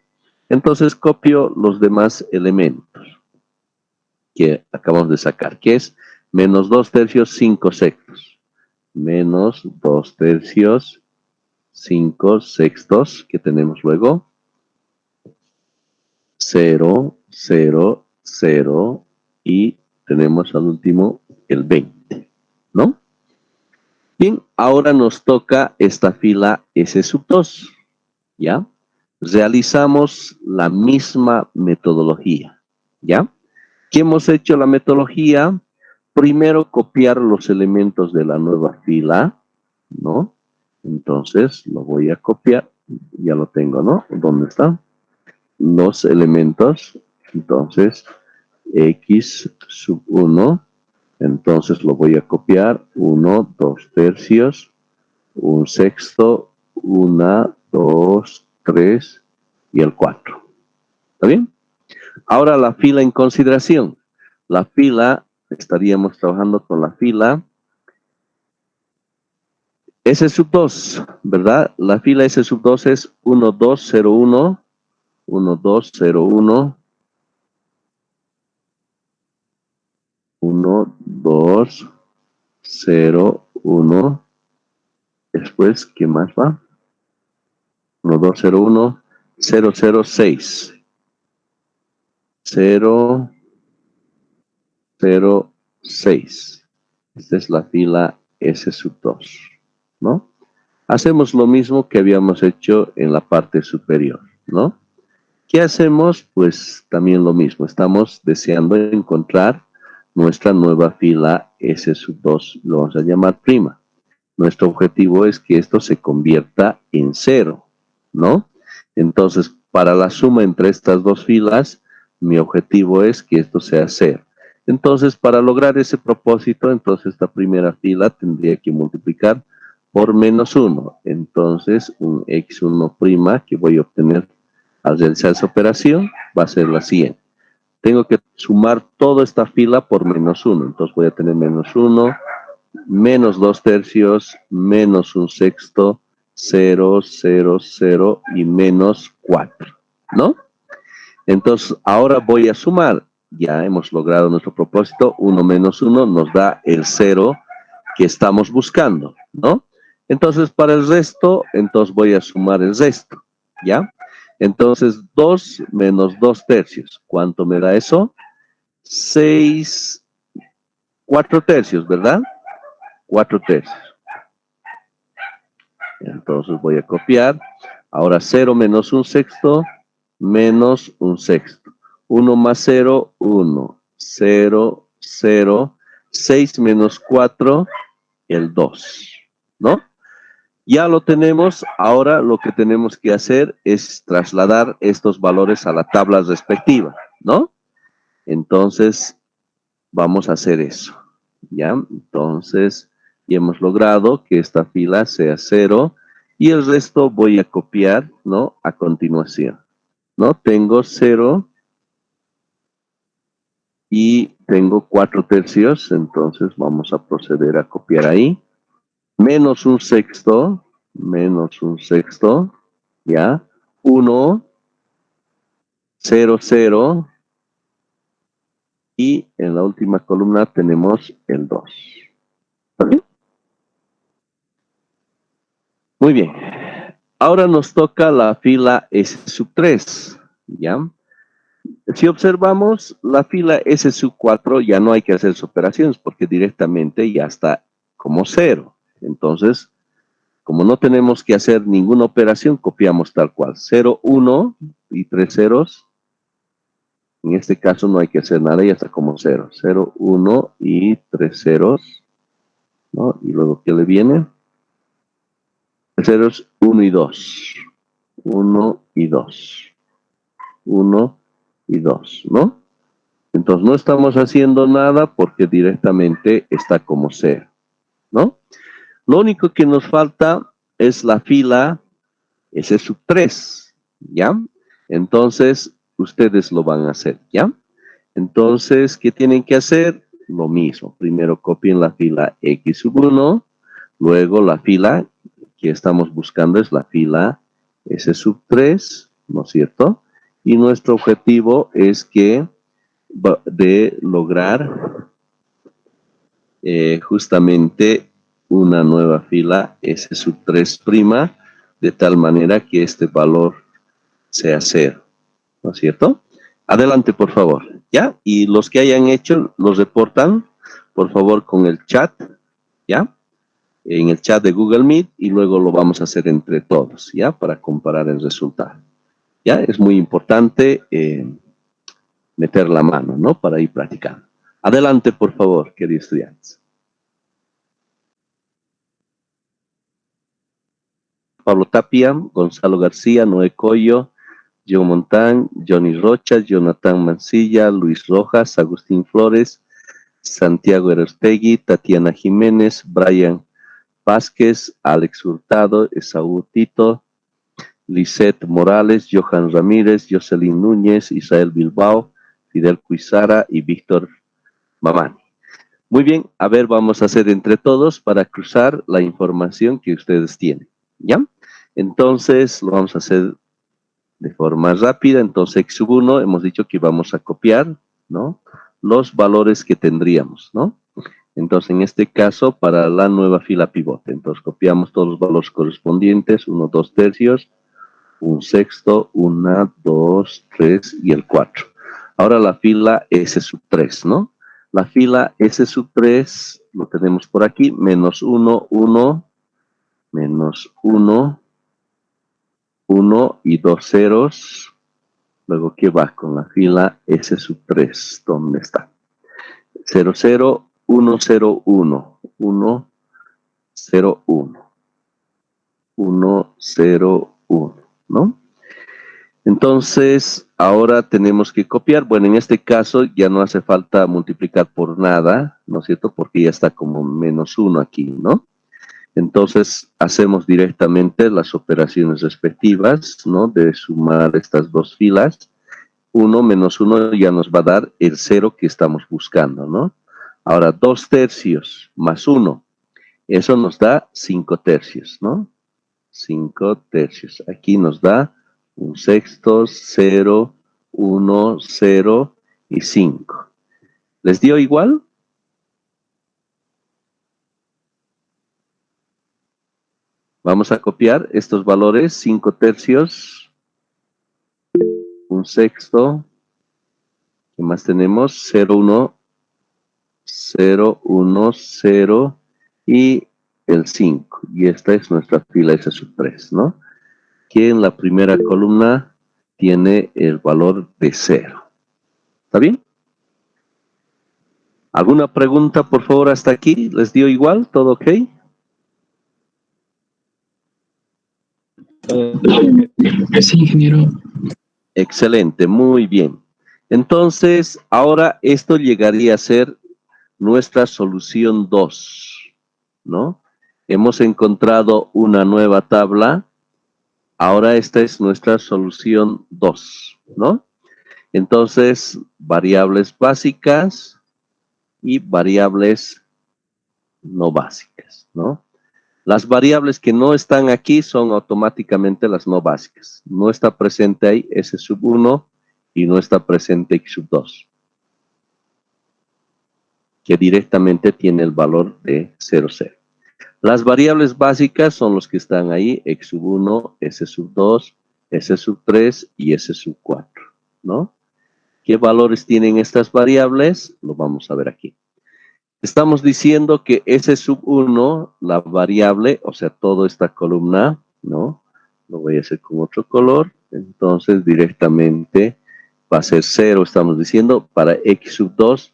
Entonces, copio los demás elementos que acabamos de sacar, que es menos 2 tercios, 5 sextos. Menos 2 tercios, 5 sextos, que tenemos luego. 0, 0, 0 y tenemos al último el 20, ¿no? Bien, ahora nos toca esta fila S sub 2, ¿ya? Realizamos la misma metodología, ¿ya? ¿Qué hemos hecho la metodología? Primero copiar los elementos de la nueva fila, ¿no? Entonces lo voy a copiar, ya lo tengo, ¿no? ¿Dónde está? Los elementos, entonces X sub 1, entonces lo voy a copiar, 1, 2 tercios, 1 sexto, 1, 2, 3 y el 4. ¿Está bien? Ahora la fila en consideración. La fila, estaríamos trabajando con la fila S sub 2, ¿verdad? La fila S sub 2 es 1, 2, 0, 1, 1, 2, 0, 1, 1, 2, 0, 1. Después, ¿qué más va? 1, 2, 0, 1, 0, 0, 6. 0, 0, 6. Esta es la fila S sub 2, ¿no? Hacemos lo mismo que habíamos hecho en la parte superior, ¿no? ¿Qué hacemos? Pues también lo mismo. Estamos deseando encontrar nuestra nueva fila S sub 2. Lo vamos a llamar prima. Nuestro objetivo es que esto se convierta en 0, ¿no? Entonces, para la suma entre estas dos filas, mi objetivo es que esto sea 0. Entonces, para lograr ese propósito, entonces esta primera fila tendría que multiplicar por menos 1. Entonces, un x1' que voy a obtener al realizar esa operación va a ser la siguiente. Tengo que sumar toda esta fila por menos 1. Entonces voy a tener menos 1, menos 2 tercios, menos 1 sexto, 0, 0, 0 y menos 4, ¿no? Entonces ahora voy a sumar. Ya hemos logrado nuestro propósito. 1 menos 1 nos da el 0 que estamos buscando, ¿no? Entonces para el resto, entonces voy a sumar el resto, ¿ya? Entonces 2 menos 2 tercios. ¿Cuánto me da eso? 6, 4 tercios, ¿verdad? 4 tercios. Entonces voy a copiar. Ahora 0 menos 1 sexto, menos 1 sexto. 1 más 0, 1. 0, 0. 6 menos 4, el 2, ¿no? Ya lo tenemos. Ahora lo que tenemos que hacer es trasladar estos valores a la tabla respectiva, ¿no? Entonces, vamos a hacer eso, ¿ya? Entonces, ya hemos logrado que esta fila sea 0 y el resto voy a copiar, ¿no? A continuación, ¿no? Tengo 0 y tengo 4/3, entonces vamos a proceder a copiar ahí. Menos 1/6, ¿ya? 1, 0, 0, y en la última columna tenemos el 2. ¿Vale? Muy bien. Ahora nos toca la fila S3, ¿ya? Si observamos la fila S4, ya no hay que hacer operaciones porque directamente ya está como 0. Entonces, como no tenemos que hacer ninguna operación, copiamos tal cual. 0, 1 y 3 ceros. En este caso no hay que hacer nada, ya está como 0. 0, 1 y 3 ceros, ¿no? Y luego, ¿qué le viene? 3 ceros, 1 y 2. 1 y 2. 1 y 2, ¿no? Entonces no estamos haciendo nada porque directamente está como 0, ¿no? Lo único que nos falta es la fila S3, ¿ya? Entonces, ustedes lo van a hacer, ¿ya? Entonces, ¿qué tienen que hacer? Lo mismo. Primero copien la fila X1, luego la fila que estamos buscando es la fila S3, ¿no es cierto? Y nuestro objetivo es que de lograr justamente una nueva fila S3', de tal manera que este valor sea 0, ¿no es cierto? Adelante, por favor, ¿ya? Y los que hayan hecho, los reportan, por favor, con el chat, ¿ya? En el chat de Google Meet, y luego lo vamos a hacer entre todos, ¿ya? Para comparar el resultado, ¿ya? Es muy importante meter la mano, ¿no? Para ir practicando. Adelante, por favor, queridos estudiantes. Pablo Tapia, Gonzalo García, Noé Coyo, John Montán, Johnny Rocha, Jonathan Mancilla, Luis Rojas, Agustín Flores, Santiago Erostegui, Tatiana Jiménez, Brian Vázquez, Alex Hurtado, Esaú Tito, Lisette Morales, Johan Ramírez, Jocelyn Núñez, Israel Bilbao, Fidel Cuizara y Víctor Mamani. Muy bien, a ver, vamos a hacer entre todos para cruzar la información que ustedes tienen, ¿ya? Entonces, lo vamos a hacer de forma rápida. Entonces, X1, hemos dicho que vamos a copiar, ¿no? Los valores que tendríamos, ¿no? Entonces, en este caso, para la nueva fila pivote, entonces copiamos todos los valores correspondientes, 1, 2 tercios, 1/6, 1, 2, 3 y el 4. Ahora la fila S3, ¿no? La fila S3 lo tenemos por aquí, menos 1, 1, menos 1, 1 y 2 ceros. Luego, ¿qué va con la fila S3? ¿Dónde está? 0, 0, 1, 0, 1, 1, 0, 1, 1, 0, 1, ¿no? Entonces, ahora tenemos que copiar. Bueno, en este caso ya no hace falta multiplicar por nada, ¿no es cierto? Porque ya está como menos 1 aquí, ¿no? Entonces, hacemos directamente las operaciones respectivas, ¿no? De sumar estas dos filas. 1 menos 1 ya nos va a dar el 0 que estamos buscando, ¿no? Ahora, 2 tercios más 1, eso nos da 5 tercios, ¿no? 5 tercios. Aquí nos da 1/6, 0, 1, 0 y 5. ¿Les dio igual? Vamos a copiar estos valores, 5 tercios, 1/6, ¿qué más tenemos? 0, 1, 0, 1, 0 y el 5. Y esta es nuestra fila S3, ¿no? Que en la primera columna tiene el valor de 0. ¿Está bien? ¿Alguna pregunta, por favor, hasta aquí? ¿Les dio igual? ¿Todo ok? Sí, ingeniero. Excelente, muy bien. Entonces, ahora esto llegaría a ser nuestra solución 2, ¿no? hemos encontrado una nueva tabla. Ahora esta es nuestra solución 2, ¿no? Entonces, variables básicas y variables no básicas, ¿no? Las variables que no están aquí son automáticamente las no básicas. No está presente ahí S sub 1 y no está presente X sub 2, que directamente tiene el valor de 0, 0. Las variables básicas son los que están ahí, X sub 1, S sub 2, S sub 3 y S sub 4, ¿no? ¿Qué valores tienen estas variables? Lo vamos a ver aquí. Estamos diciendo que S sub 1, la variable, o sea, toda esta columna, ¿no? Lo voy a hacer con otro color. Entonces, directamente va a ser 0, estamos diciendo. Para X sub 2,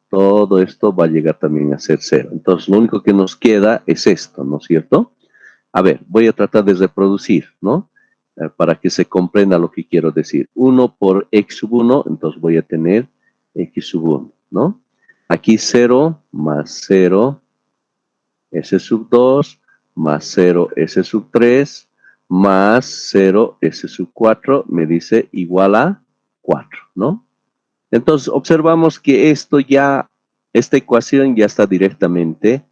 todo esto va a llegar también a ser 0. Entonces, lo único que nos queda es esto, ¿no es cierto? A ver, voy a tratar de reproducir, ¿no? Para que se comprenda lo que quiero decir. 1 por X sub 1, entonces voy a tener X sub 1, ¿no? Aquí 0 más 0, S sub 2, más 0, S sub 3, más 0, S sub 4, me dice igual a 4, ¿no? Entonces, observamos que esta ecuación ya está directamente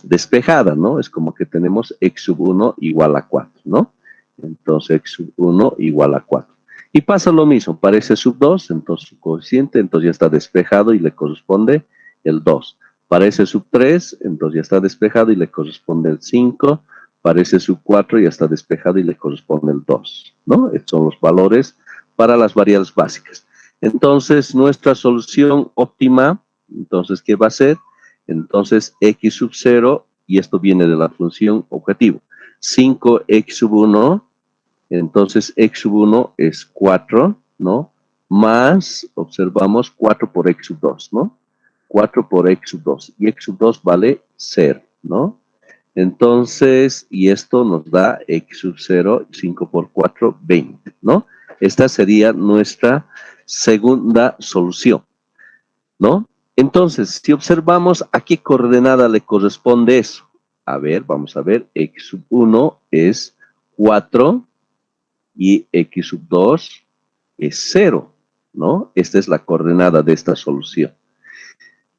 despejada, ¿no? Es como que tenemos X sub 1 igual a 4, ¿no? Entonces, X sub 1 igual a 4. Y pasa lo mismo, para S sub 2, entonces su coeficiente, entonces ya está despejado y le corresponde el 2. Para S sub 3, entonces ya está despejado y le corresponde el 5. Para S sub 4 ya está despejado y le corresponde el 2, ¿no? Estos son los valores para las variables básicas. Entonces, nuestra solución óptima, entonces, ¿qué va a ser? Entonces, X sub 0, y esto viene de la función objetivo. 5X sub 1, entonces X sub 1 es 4, ¿no? Más, observamos, 4 por X sub 2, ¿no? 4 por X sub 2. Y X sub 2 vale 0, ¿no? Entonces, y esto nos da X sub 0, 5 por 4, 20, ¿no? Esta sería nuestra segunda solución, ¿no? Entonces, si observamos a qué coordenada le corresponde eso. A ver, vamos a ver, X sub 1 es 4 y X sub 2 es 0, ¿no? Esta es la coordenada de esta solución.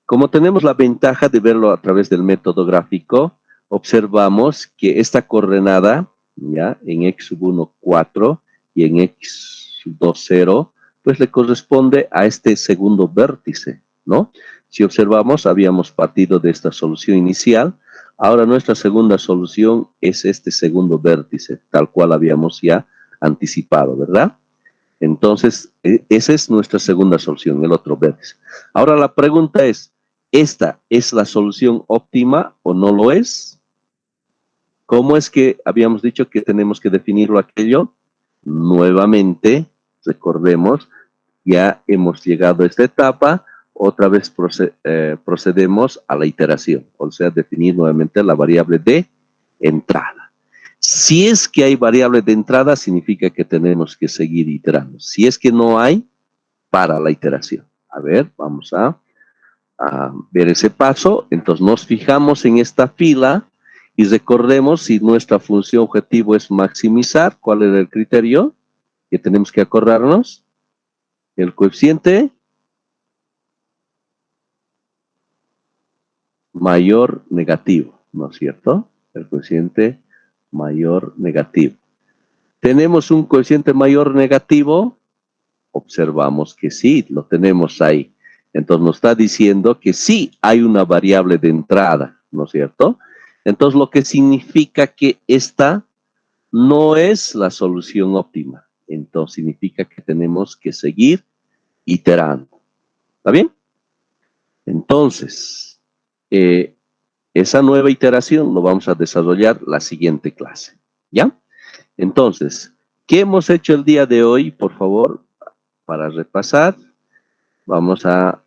Como tenemos la ventaja de verlo a través del método gráfico, observamos que esta coordenada, ya, en X sub 1, 4 y en X sub 2, 0, pues le corresponde a este segundo vértice, ¿no? Si observamos, habíamos partido de esta solución inicial. Ahora nuestra segunda solución es este segundo vértice, tal cual habíamos ya anticipado, ¿verdad? Entonces, esa es nuestra segunda solución, el otro vértice. Ahora la pregunta es, ¿esta es la solución óptima o no lo es? ¿Cómo es que habíamos dicho que tenemos que definirlo aquello? Nuevamente, recordemos, ya hemos llegado a esta etapa, otra vez procedemos a la iteración, o sea, definir nuevamente la variable de entrada. Si es que hay variable de entrada, significa que tenemos que seguir iterando. Si es que no hay, para la iteración. A ver, vamos a ver ese paso. Entonces nos fijamos en esta fila y recordemos si nuestra función objetivo es maximizar. ¿Cuál era el criterio que tenemos que acordarnos? El coeficiente mayor negativo, ¿no es cierto? El coeficiente mayor negativo. ¿Tenemos un coeficiente mayor negativo? Observamos que sí, lo tenemos ahí. Entonces nos está diciendo que sí hay una variable de entrada, ¿no es cierto? Entonces lo que significa que esta no es la solución óptima. Entonces significa que tenemos que seguir iterando. ¿Está bien? Entonces, esa nueva iteración lo vamos a desarrollar la siguiente clase. ¿Ya? Entonces, ¿qué hemos hecho el día de hoy? Por favor, para repasar, vamos a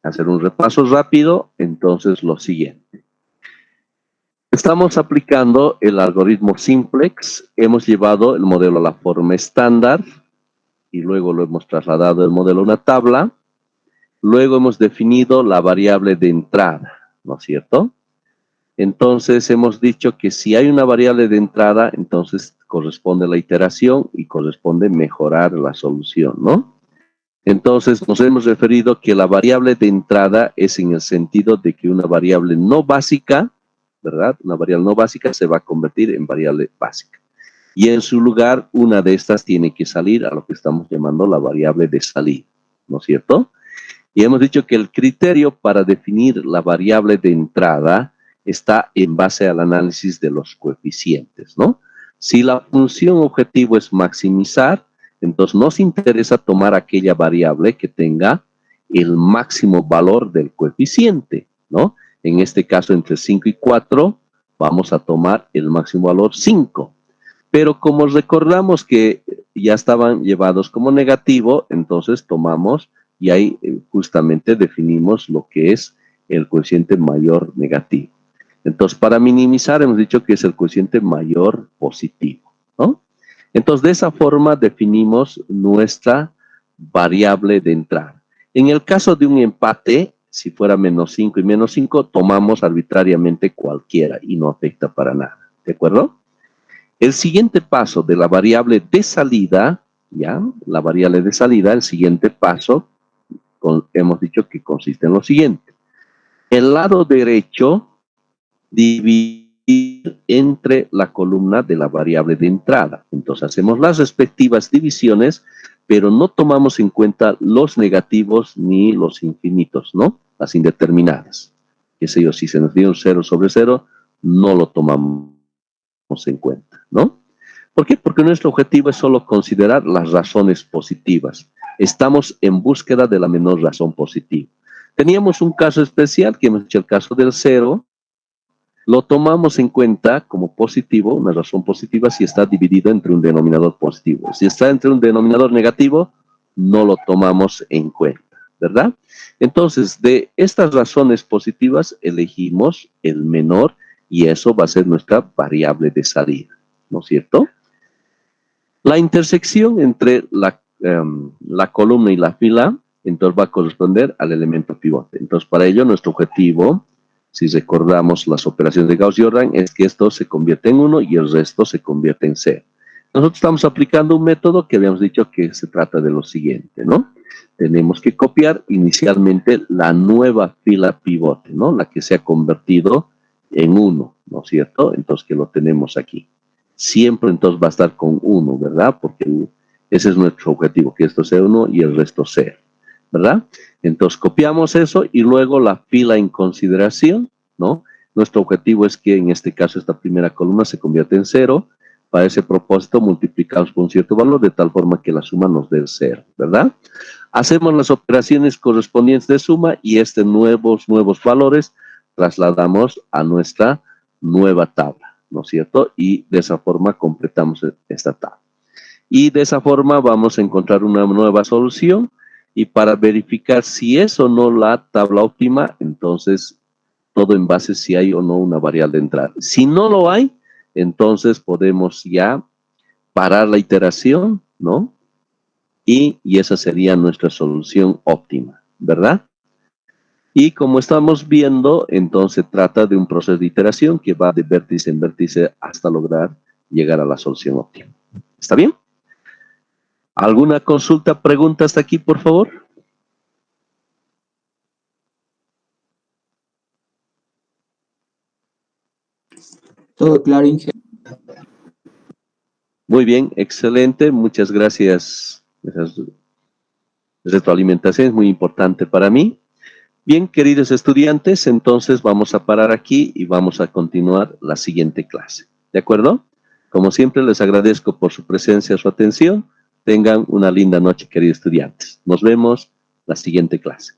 hacer un repaso rápido. Entonces, lo siguiente. Estamos aplicando el algoritmo simplex. Hemos llevado el modelo a la forma estándar y luego lo hemos trasladado del modelo a una tabla. Luego hemos definido la variable de entrada, ¿no es cierto? Entonces hemos dicho que si hay una variable de entrada, entonces corresponde la iteración y corresponde mejorar la solución, ¿no? Entonces nos hemos referido que la variable de entrada es en el sentido de que una variable no básica, ¿verdad? Una variable no básica se va a convertir en variable básica. Y en su lugar, una de estas tiene que salir a lo que estamos llamando la variable de salida, ¿no es cierto? Y hemos dicho que el criterio para definir la variable de entrada está en base al análisis de los coeficientes, ¿no? Si la función objetivo es maximizar, entonces nos interesa tomar aquella variable que tenga el máximo valor del coeficiente, ¿no? En este caso, entre 5 y 4, vamos a tomar el máximo valor 5. Pero como recordamos que ya estaban llevados como negativo, entonces tomamos y ahí justamente definimos lo que es el coeficiente mayor negativo. Entonces, para minimizar hemos dicho que es el coeficiente mayor positivo, ¿no? Entonces, de esa forma definimos nuestra variable de entrada. En el caso de un empate, si fuera menos 5 y menos 5, tomamos arbitrariamente cualquiera y no afecta para nada, ¿de acuerdo? El siguiente paso de la variable de salida, ¿ya? La variable de salida, el siguiente paso, hemos dicho que consiste en lo siguiente. El lado derecho, dividir entre la columna de la variable de entrada. Entonces hacemos las respectivas divisiones, pero no tomamos en cuenta los negativos ni los infinitos, ¿no? Las indeterminadas. Qué sé yo, si se nos dio un 0 sobre 0, no lo tomamos en cuenta, ¿no? ¿Por qué? Porque nuestro objetivo es solo considerar las razones positivas. Estamos en búsqueda de la menor razón positiva. Teníamos un caso especial, que hemos hecho el caso del 0, lo tomamos en cuenta como positivo, una razón positiva, si está dividido entre un denominador positivo. Si está entre un denominador negativo, no lo tomamos en cuenta, ¿verdad? Entonces, de estas razones positivas, elegimos el menor y eso va a ser nuestra variable de salida, ¿no es cierto? La intersección entre la columna y la fila, entonces va a corresponder al elemento pivote. Entonces, para ello, nuestro objetivo, si recordamos las operaciones de Gauss-Jordan, es que esto se convierte en 1 y el resto se convierte en 0. Nosotros estamos aplicando un método que habíamos dicho que se trata de lo siguiente, ¿no? Tenemos que copiar inicialmente la nueva fila pivote, ¿no? La que se ha convertido en 1, ¿no es cierto? Entonces, que lo tenemos aquí. Siempre entonces va a estar con 1, ¿verdad? Porque ese es nuestro objetivo, que esto sea 1 y el resto 0, ¿verdad? Entonces copiamos eso y luego la fila en consideración, ¿no? Nuestro objetivo es que en este caso esta primera columna se convierta en 0. Para ese propósito multiplicamos por un cierto valor de tal forma que la suma nos dé el 0, ¿verdad? Hacemos las operaciones correspondientes de suma y estos nuevos valores trasladamos a nuestra nueva tabla, ¿no es cierto? Y de esa forma completamos esta tabla. Y de esa forma vamos a encontrar una nueva solución. Y para verificar si es o no la tabla óptima, entonces todo en base si hay o no una variable de entrada. Si no lo hay, entonces podemos ya parar la iteración, ¿no? Y esa sería nuestra solución óptima, ¿verdad? Y como estamos viendo, entonces trata de un proceso de iteración que va de vértice en vértice hasta lograr llegar a la solución óptima. ¿Está bien? ¿Alguna consulta, pregunta hasta aquí, por favor? Todo claro, ingeniero. Muy bien, excelente. Muchas gracias. Esa retroalimentación es muy importante para mí. Bien, queridos estudiantes, entonces vamos a parar aquí y vamos a continuar la siguiente clase. ¿De acuerdo? Como siempre, les agradezco por su presencia y su atención. Tengan una linda noche, queridos estudiantes. Nos vemos la siguiente clase.